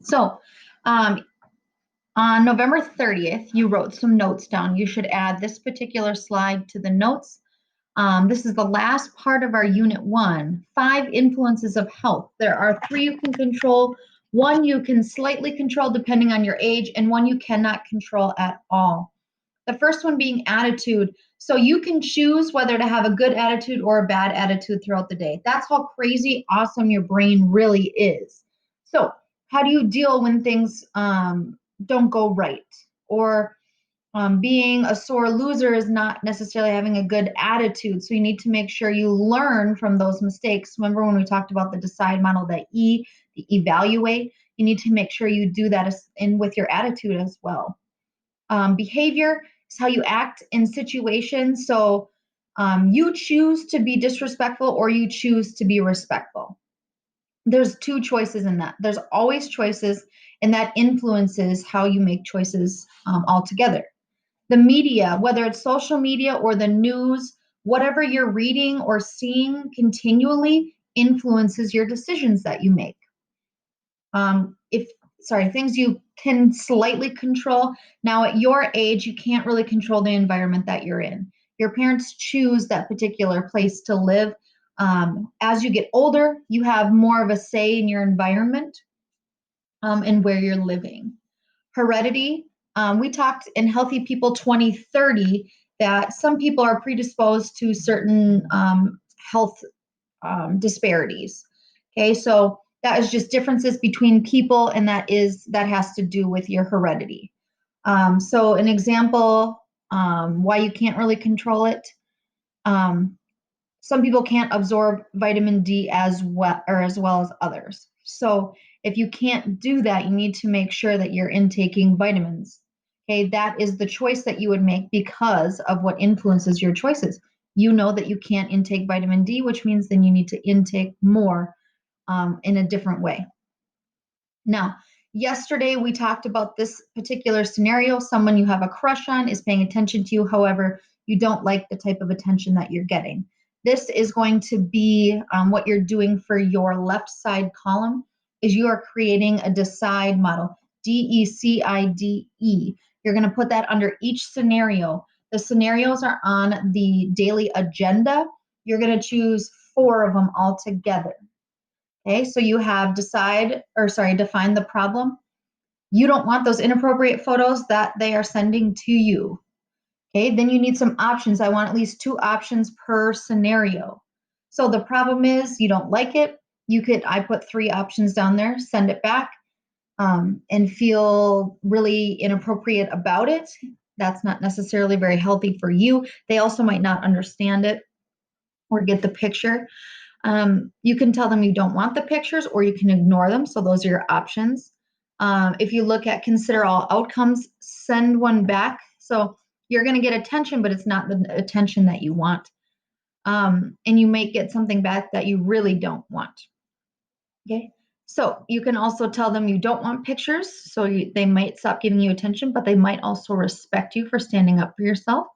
So, um, on November 30th, you wrote some notes down. You should add this particular slide to the notes. This is the last part of our Unit 1, 5 influences of health. There are 3 you can control, 1 you can slightly control depending on your age, and 1 you cannot control at all. The first one being attitude. So you can choose whether to have a good attitude or a bad attitude throughout the day. That's how crazy awesome your brain really is. So how do you deal when things don't go right? Or being a sore loser is not necessarily having a good attitude. So you need to make sure you learn from those mistakes. Remember when we talked about the decide model, the evaluate, you need to make sure you do that in with your attitude as well. Behavior is how you act in situations. So you choose to be disrespectful or you choose to be respectful. There's 2 choices in that. There's always choices, and that influences how you make choices altogether. The media, whether it's social media or the news, whatever you're reading or seeing continually influences your decisions that you make. Things you can slightly control. Now, at your age, you can't really control the environment that you're in. Your parents choose that particular place to live. As you get older, you have more of a say in your environment and where you're living. Heredity, we talked in Healthy People 2030 that some people are predisposed to certain health disparities. Okay, so that is just differences between people, and that has to do with your heredity. So an example why you can't really control it. Some people can't absorb vitamin D as well as others. So if you can't do that, you need to make sure that you're intaking vitamins. Okay, that is the choice that you would make because of what influences your choices. You know that you can't intake vitamin D, which means then you need to intake more in a different way. Now, yesterday we talked about this particular scenario. Someone you have a crush on is paying attention to you. However, you don't like the type of attention that you're getting. This is going to be what you're doing for your left side column is you are creating a decide model, DECIDE. You're going to put that under each scenario. The scenarios are on the daily agenda. You're going to choose 4 of them all together. Okay, so you have define the problem. You don't want those inappropriate photos that they are sending to you. Okay, then you need some options. I want at least 2 options per scenario. So the problem is you don't like it. I put 3 options down there, send it back, and feel really inappropriate about it. That's not necessarily very healthy for you. They also might not understand it or get the picture. You can tell them you don't want the pictures or you can ignore them. So those are your options. If you look at consider all outcomes, send one back. So you're going to get attention, but it's not the attention that you want. And you may get something back that you really don't want. Okay. So you can also tell them you don't want pictures. So they might stop giving you attention, but they might also respect you for standing up for yourself.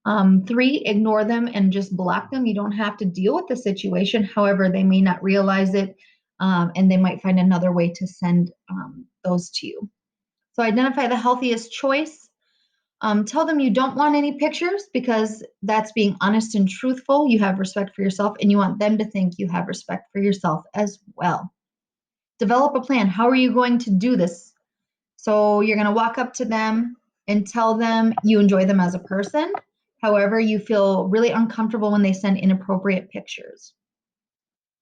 3, ignore them and just block them. You don't have to deal with the situation. However, they may not realize it, and they might find another way to send those to you. So identify the healthiest choice. Tell them you don't want any pictures because that's being honest and truthful. You have respect for yourself, and you want them to think you have respect for yourself as well. Develop a plan. How are you going to do this? So you're going to walk up to them and tell them you enjoy them as a person. However, you feel really uncomfortable when they send inappropriate pictures.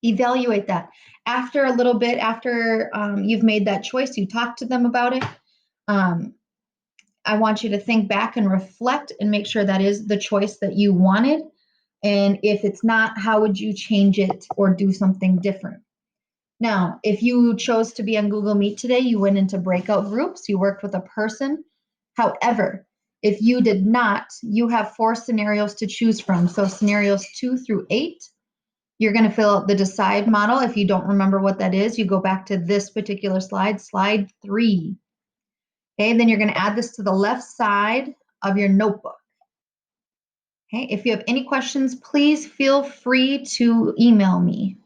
Evaluate that. After a little bit, after you've made that choice, you talk to them about it. I want you to think back and reflect and make sure that is the choice that you wanted. And if it's not, how would you change it or do something different? Now, if you chose to be on Google Meet today, you went into breakout groups, you worked with a person. However, if you did not, you have 4 scenarios to choose from. So scenarios 2 through 8, you're going to fill out the decide model. If you don't remember what that is, you go back to this particular slide, slide 3. Okay, then you're going to add this to the left side of your notebook. Okay, if you have any questions, please feel free to email me.